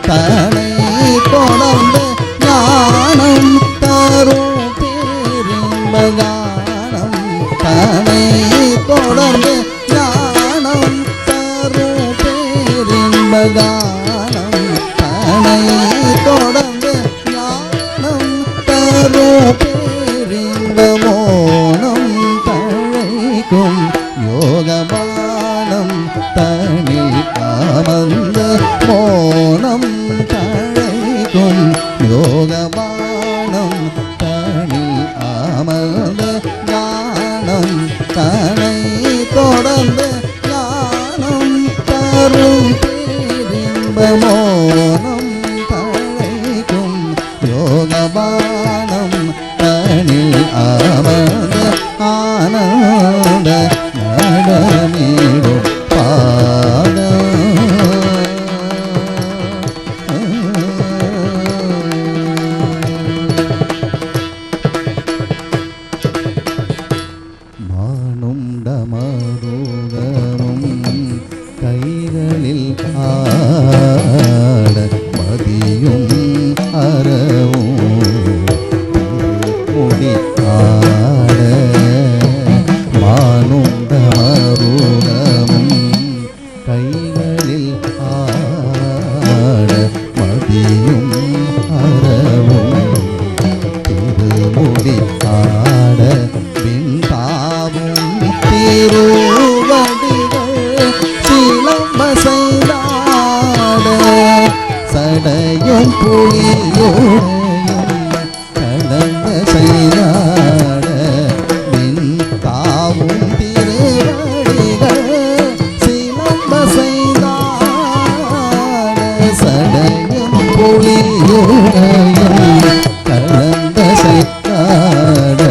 தனை தொடர்ந்து ஞானம் தரும் பேரின்பகானம் தனை தொடர்ந்து ஞானம் தரும் பேரின்பகானம் தனை தொடர்ந்து ஞானம் தரும் பேரின்பமோனம் தழைக்கும் யோகபானம் தனில் அமர்ந்த மோனம் தழைக்கும் யோகபானம் தனில் அமர்ந்த ஞானம் தனை தொடர்ந்து ஞானம் தரும் பேரின்பமோனம் தழைக்கும் யோகபானம் தனில் அமர்ந்த ஆனந்த நடமிடும் மானும் டமருகமும் கைகளில் ஆட மதியும் அறவும் முடி ஆட மானும் டமருகமும் கைகளில் ஆட மதியும் அறவும் திருமுடி ஆட பின்பாவும் திருவடிகள் சிலம்ப செய்தாட சடையும் புலியோடையும் கடந்த செய்தாட பின்பாவும் திருவடிகள் சிலம்ப செய்தாட சடையும் புலியோடையும் கடந்த செய்தாட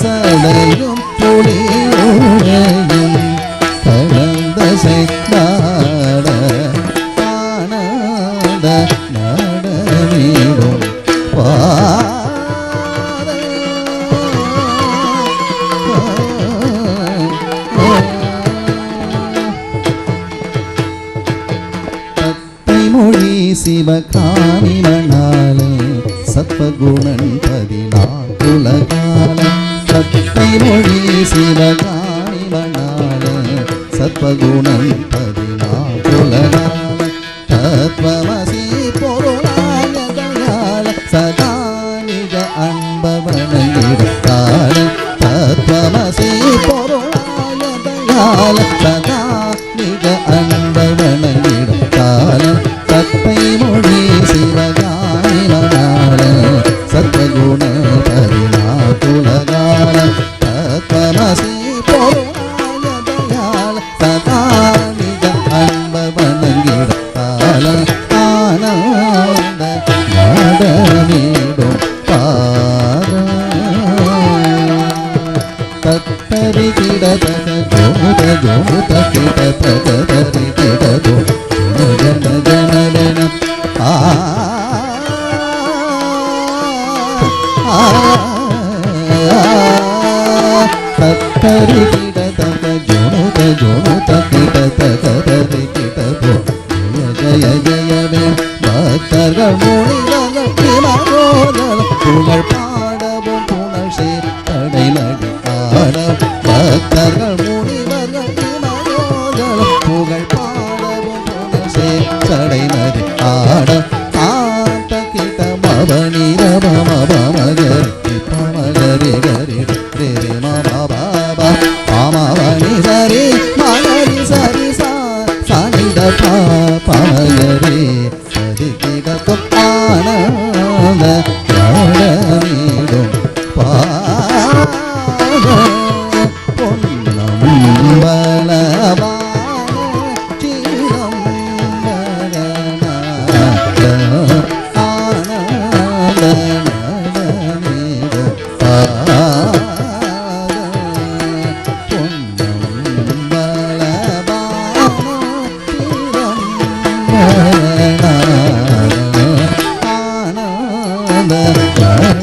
சடையும் புலியோடையும் கடந்த செய்தாட ஆனந்த நடமிடும் தத்தை மொழி சிவகாமி மணாலே சத்வகுணன் 14 காலம் தத்தை மொழி சிவகாமி மணாலே சத்வகுணன் 14 காலம் தத்வமசி பொருளாய தயாள சதா நிஜ அன்பவனையிடத்தாள தத்வமசி பொருளாய தயாள சதா நிஜ அன்பவனையிடத்தாள தத்தை மொழி சிவகாமி மணால சத்வகுண 14 காலம் தத்வமசி பொருளாய தயாள சதா நிஜ அன்பவனையிடத்தாள ஆனந்த நடமிடும் தத்தரி கிடதக ஜோத ஜோத கிடதரி கிடதோ ஜன ஜன தத்தரி கிடதக ஜோத ஜோத கிடதரி கிடதோ ஜய ஜய வே பக்தர்கள் முனிவர்கள் திமரோதல் புகழ் பாடவும் புகழ் சேர்த்தடை நடி ஆட பக்தர்கள் முனிவர்கள் திமரோதல் புகழ் பாடவும் புகழ் சேர்த்தடை நடி ஆட ஆட்ட கிட்ட மவனி ரம மகரி பமகரி கரி ரே ரே மம பாபா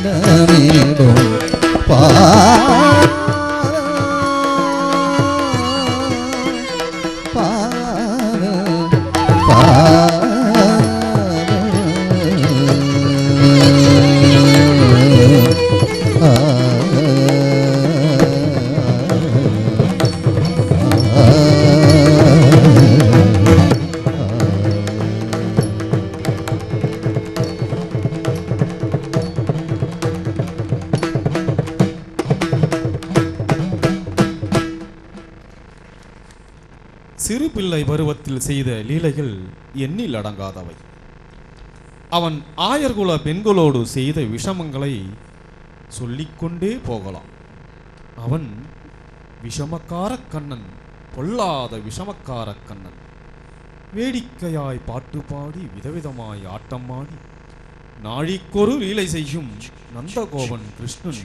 நடமிடும் சிறு பிள்ளை பருவத்தில் செய்த லீலைகள் எண்ணில் அடங்காதவை. அவன் ஆயர்குல பெண்களோடு செய்த விஷமங்களை சொல்லிக்கொண்டே போகலாம். அவன் விஷமக்கார கண்ணன், பொல்லாத விஷமக்கார கண்ணன். வேடிக்கையாய் பாட்டு பாடி விதவிதமாய் ஆட்டமாடி நாழிக்கொரு லீலை செய்யும் நந்தகோபன் கிருஷ்ணன்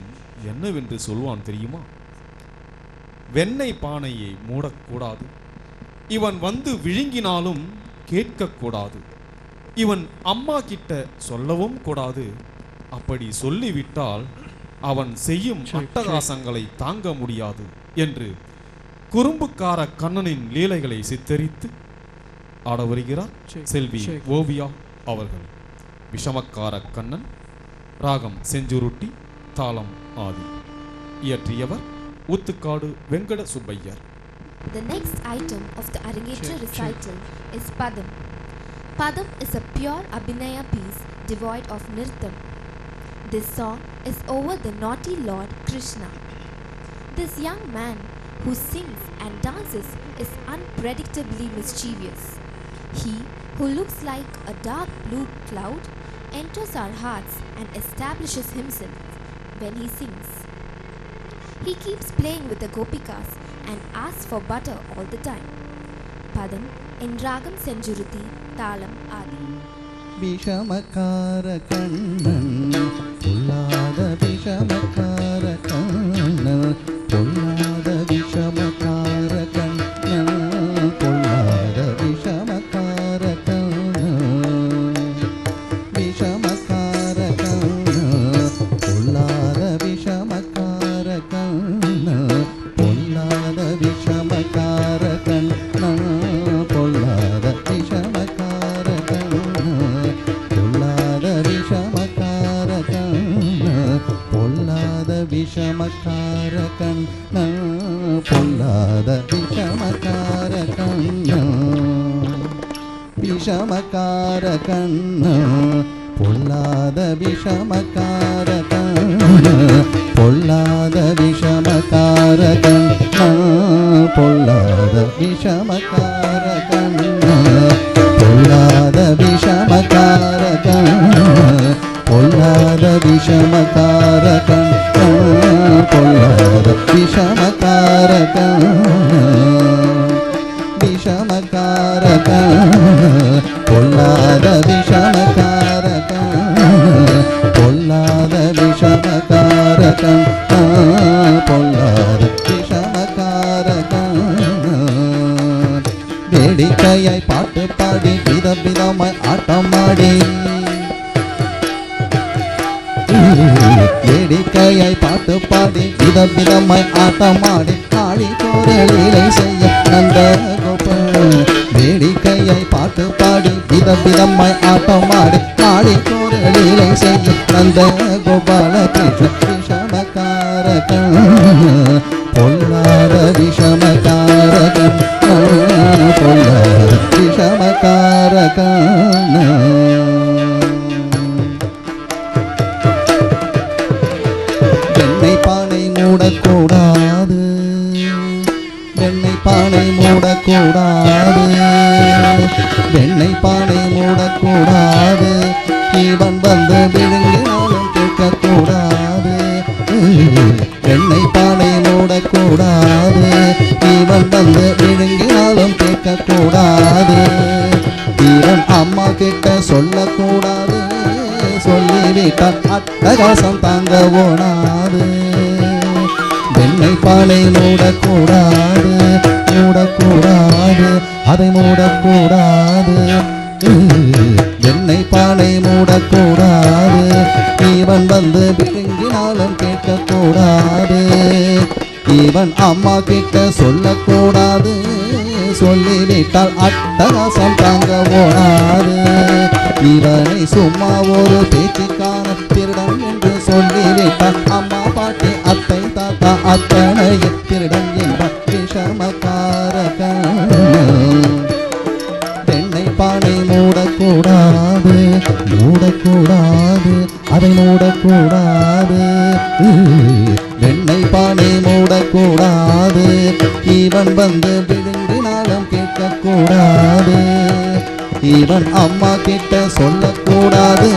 என்னவென்று சொல்வான் தெரியுமா? வெண்ணெய் பானையை மூடக்கூடாது, இவன் வந்து விழுங்கினாலும் கேட்கக்கூடாது, இவன் அம்மா கிட்ட சொல்லவும் கூடாது. அப்படி சொல்லிவிட்டால் அவன் செய்யும் அட்டகாசங்களை தாங்க முடியாது என்று குறும்புக்கார கண்ணனின் லீலைகளை சித்தரித்து ஆட வருகிறார் செல்வி ஓவியா அவர்கள். விஷமக்கார கண்ணன், ராகம் செஞ்சுருட்டி, தாளம் ஆதி. இயற்றியவர் Oothukkadu Venkata Subbaiyar. The next item of the Arangetra recital is Padam. Padam is a pure Abhinaya piece devoid of Nirtam. This song is over the naughty Lord Krishna. This young man who sings and dances is unpredictably mischievous. He who looks like a dark blue cloud enters our hearts and establishes himself when he sings. He keeps playing with the gopikas and asks for butter all the time. Padam in Ragam Senjuruti, Talam Adi. Vishamakkara Kannan, பொல்லாத விஷமக்கார கண்ணன், பொல்லாத விஷமக்கார கண்ணன், பொல்லாத விஷமக்கார கண்ணன், விஷமக்கார கண்ணன், பொல்லாத விஷமக்கார கண்ணன், பொல்லாத விஷமக்கார கண்ணன், பொல்லாத விஷமக்கார கண்ணன், பொல்லாத விஷமக்கார கண்ணன், பொல்லாத விஷமக்கார கண்ணன், பொல்லாத விஷமக்கார கண்ணன், விஷமக்கார கண்ணன், பொல்லாத விஷமக்கார கண்ணன், பொல்லாத விஷமக்கார கண்ணன், பொல்லாத விஷமக்கார கண்ணன், பொல்லாத விஷமக்கார கண்ணன், பொல்லாத விஷமக்கார கண்ணன், பொல்லாத விஷமக்கார கண்ணன், விஷமக்கார கண்ணன், பொல்லாத விஷமக்கார கண்ணன், பொல்லாத விஷமக்கார கண்ணன், பொல்லாத விஷமக்கார கண்ணன். வேடிக்கையாய் பாட்டு பாடி விதவிதமாய் ஆட்டமாடி, வேடிக்கையாய் பாட்டு பாடி விதவிதமாய் ஆட்டமாடி ஆடி கோரலீலை செய்ய நந்த கோபன். வேடிக்கையாய் பாட்டு பாடி விதவிதமாய் ஆட்டமாடி ஆடி கோரலீலை செய்ய நந்த கோபால கிருஷ்ண. விஷமக்கார கண்ணன், பொல்லாத விஷமக்கார கண்ணன், பொல்லாத விஷமக்கார கண்ணன். வெண்ணெய் பானை மூடக்கூடாது, வெண்ணெய் பானை மூடக்கூடாது, வெண்ணெய் பானை மூடக்கூடாது, இவன் வந்து விழுங்கினாலும் கேட்கக்கூடாது. வெண்ணெய் பானை மூடக்கூடாது, இவன் வந்து விழுங்கினாலும் கேட்கக்கூடாது. இவன் அம்மா கிட்ட சொல்லக்கூடாது, சொல்லிவிட்டால் அட்டகாசம் தாங்க ஓடாது. வெண்ணெய் பானை மூடக்கூடாது, மூடக்கூடாது, அதை மூடக்கூடாது. வெண்ணெய் பானை மூடக்கூடாது, இவன் வந்து விழுங்கினாலும் கேட்கக்கூடாது. இவன் அம்மா கிட்ட சொல்லக்கூடாது, சொல்லிவிட்டால் அட்டகாசம் தாங்க ஓடாது. இவனை சும்மா ஒரு பேச்சுக்கான திருடன் என்று சொல்லிவிட்டால் அம்மா பாட்டி அத்தை தாத்தா அத்தனையும் திருடன் என்ப விஷமக்காரகன். வெண்ணெய் பானை மூடக்கூடாது, மூடக்கூடாது, அதை மூடக்கூடாது. வெண்ணெய் பானை மூடக்கூடாது, இவன் வந்து விழுங்கினாலும் கேட்கக்கூடாது. இவன் அம்மா கிட்ட சொல்லக்கூடாது,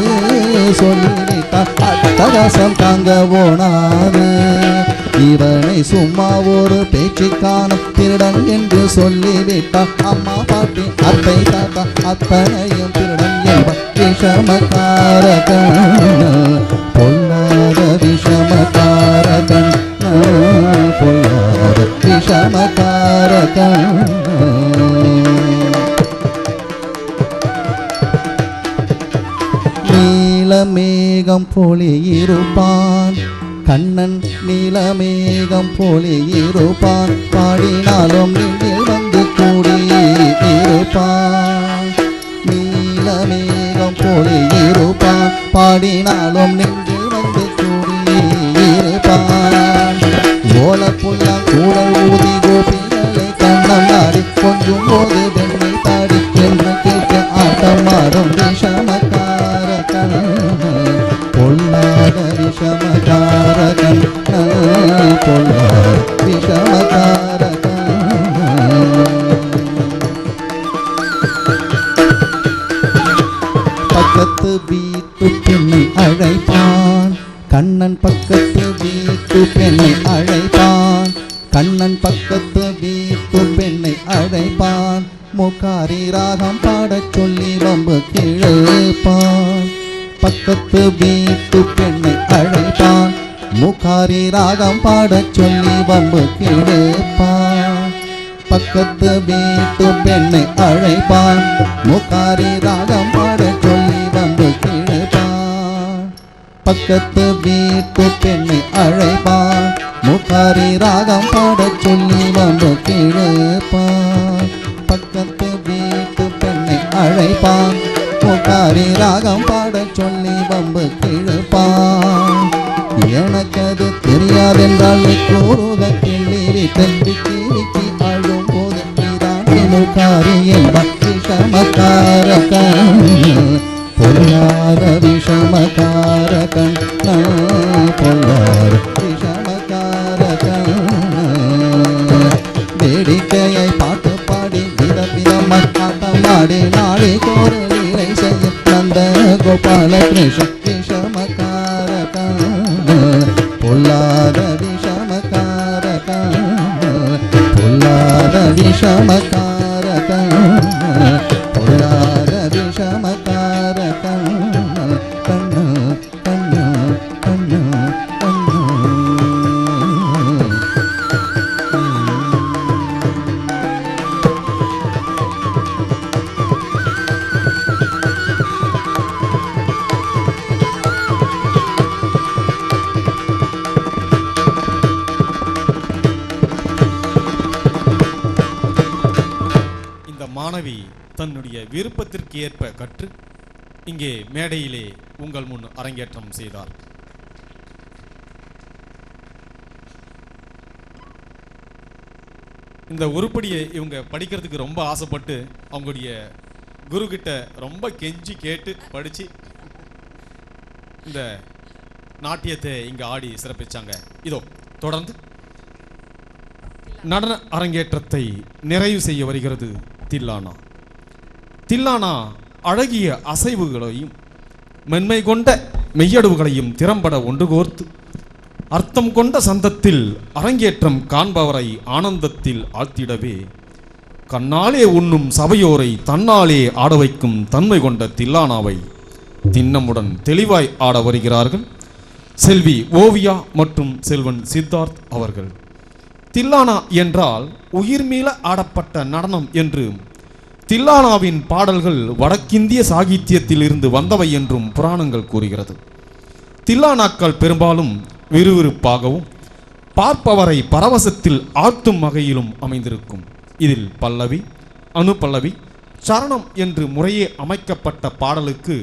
சொல்லிவிட்டால் அட்டகாசம் தாங்க ஓடாது. இவனை சும்மா ஒரு பேச்சுக்கான திருடன் என்று சொல்லிவிட்டால் அம்மா பாட்டி அத்தை தாத்தா அத்தனையும் திருடன் என்ப விஷமக்காரகன். பொல்லாத விஷமக்காரகன், பொல்லாத விஷமக்காரகன். நீலமேகம் போலியிருப்பான் கண்ணன், நீலமேகம் போலியிருப்பான். பாடினாலும் நெஞ்சில் வந்து கூடியிருப்பான். நீலமேகம் போலியிருப்பான், பாடினாலும் நெஞ்சில் வந்து கூடியிருப்பான். ஓலப்புல்லாம் கூட ஊதி கோபிகளை கண்ணம் நாடி கொஞ்சம் போது வெண்ணை தாடி என்று கேட்க ஆட்டம் மாறும் விஷமக்காரகன். பொல்லாத விஷமக்காரகன், பொல்லாத விஷமக்காரகன். பக்கத்து வீட்டு பெண்ணை அழைப்பான் கண்ணன், பக்கத்து வீட்டு பெண்ணை அழைப்பான் கண்ணன், பக்கத்து வீட்டு பெண்ணை அழைப்பான். முக்காரி ராகம் பாடச் சொல்லி வம்பு கிழப்பான். பக்கத்து வீட்டு பெண்ணை அழைப்பான், முக்காரி ராகம் பாடச் சொல்லி வம்பு கிழப்பான். பக்கத்து வீட்டு பெண்ணை அழைப்பான், முக்காரி ராகம் பாடச் சொல்லி வம்பு கிழப்பான். பக்கத்து வீட்டு பெண்ணை அழைப்பான், முக்காரி ராகம் பாடச் சொல்லி வம்பு கிழப்பான். பக்கத்து வீட்டு பெண்ணை அழைப்பான், முக்காரி ராகம் பாடச் சொல்லி வம்பு கிழப்பான். எனக்கது தெரியாதென்றால் கூறுக கிள்ளி தம்பிக்கு விக்கி அழும் போது நீதாண்டி முக்காரி என்ப விஷமக்காரகன். பொல்லாத விஷமக்காரகன், பொல்லாத விஷமக்காரகன். வேடிக்கையை பாட்டு பாடி விதவிதமாய் ஆட்டம் ஆடி நாளை கோர லீலை செய்யும் நந்த கோபால கிருஷ்ண விஷமக்காரகன். பொல்லாத விஷமக்காரகன், பொல்லாத விஷமக்காரகன், பொல்லாத விஷமக்காரகன். கண்ணு கண்ணு கண்ணு கண்ணு. மாணவி தன்னுடைய விருப்பத்திற்கு ஏற்ப கற்று இங்கே மேடையிலே உங்கள் முன் அரங்கேற்றம் செய்தார். இந்த உருப்படியை இவங்க படிக்கிறதுக்கு ரொம்ப ஆசைப்பட்டு அவங்களுடைய குரு கிட்ட ரொம்ப கெஞ்சி கேட்டு படிச்சு இந்த நாட்டியத்தை இங்க ஆடி சிறப்பிச்சாங்க. இதோ தொடர்ந்து நடன அரங்கேற்றத்தை நிறைவு செய்ய வருகிறது தில்லானா. தில்லானா அழகிய அசைவுகளையும் மென்மை கொண்ட மெய்யடுவுகளையும் திறம்பட ஒன்று கோர்த்து அர்த்தம் கொண்ட சந்தத்தில் அரங்கேற்றம் காண்பவரை ஆனந்தத்தில் ஆழ்த்திடவே கண்ணாலே உண்ணும் சபையோரை தன்னாலே ஆட வைக்கும் தன்மை கொண்ட தில்லானாவை திண்ணமுடன் தெளிவாய் ஆட வருகிறார்கள் செல்வி ஓவியா மற்றும் செல்வன் சித்தார்த் அவர்கள். தில்லானா என்றால் உயிர்மீள ஆடப்பட்ட நடனம் என்று தில்லானாவின் பாடல்கள் வடக்கிந்திய சாகித்யத்தில் இருந்து வந்தவை என்றும் புராணங்கள் கூறுகிறது. தில்லானாக்கள் பெரும்பாலும் விறுவிறுப்பாகவும் பார்ப்பவரை பரவசத்தில் ஆழ்த்தும் வகையிலும் அமைந்திருக்கும். இதில் பல்லவி, அனுபல்லவி, சரணம் என்று முறையே அமைக்கப்பட்ட பாடலுக்கு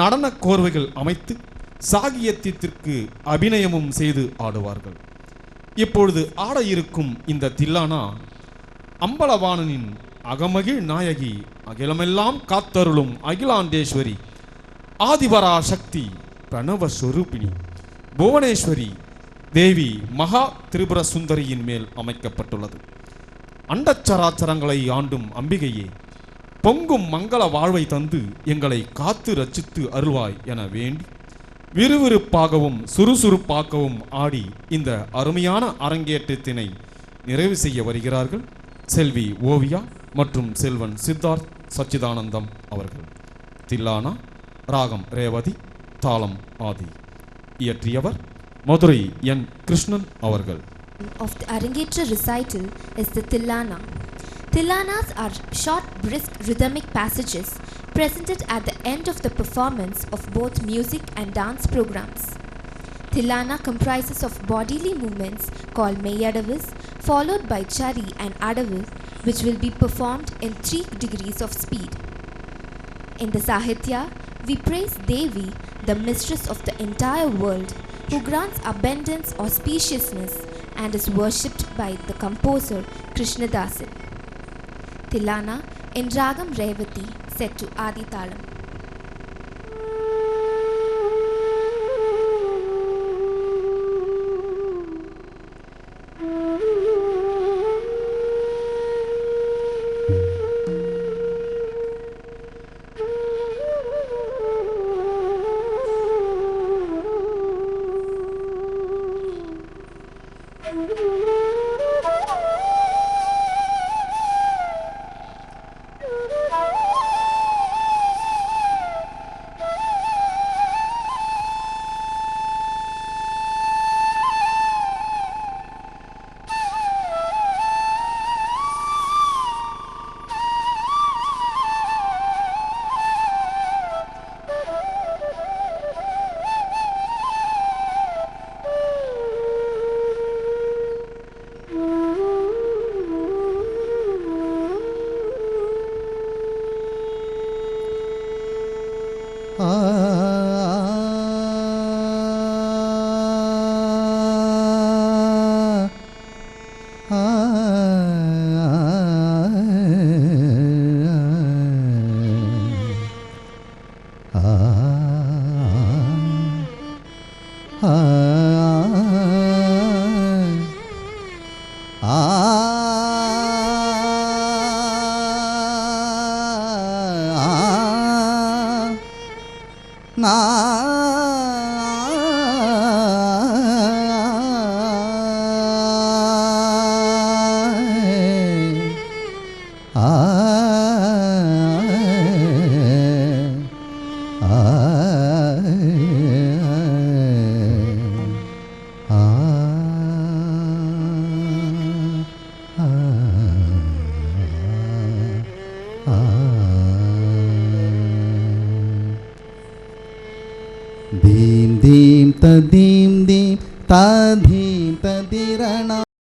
நடன கோர்வைகள் அமைத்து சாகியத்திற்கு அபிநயமும் செய்து ஆடுவார்கள். இப்பொழுது ஆட இருக்கும் இந்த தில்லானா அம்பலவாணனின் அகமகிழ் நாயகி, அகிலமெல்லாம் காத்தருளும் அகிலாண்டேஸ்வரி, ஆதிபரா சக்தி, பிரணவ ஸ்வரூபிணி, புவனேஸ்வரி தேவி மகா திரிபுர சுந்தரியின் மேல் அமைக்கப்பட்டுள்ளது. அண்டச்சராச்சரங்களை ஆண்டும் அம்பிகையே, பொங்கும் மங்கள வாழ்வை தந்து எங்களை காத்து ரட்சித்து அருள்வாய் என வேண்டி விறுவிறுப்பாகவும் சுறுசுறுப்பாகவும் ஆடி இந்த அருமையான அரங்கேற்றத்தினை நிறைவு செய்ய வருகிறார்கள் செல்வி ஓவியா மற்றும் செல்வன் சித்தார்த் சச்சிதானந்தம் அவர்கள். தில்லானா, ராகம் ரேவதி, தாளம் ஆதி. இயற்றியவர் மதுரை என் கிருஷ்ணன் அவர்கள். Of the Arangetra recital is the Tillana. Tillanas are short, brisk, rhythmic passages presented at the end of the performance of both music and dance programs. Tillana comprises of bodily movements called Meyyadavis, followed by Chari and Adavis, which will be performed in 3 degrees of speed. In the Sahitya, we praise Devi, the mistress of the entire world, who grants abundance or spaciousness and is worshipped by the composer Krishnadasan. Tillana in Ragam Revati set to Adi Talam. Dim dim ta dim dim ta dim ta dirana.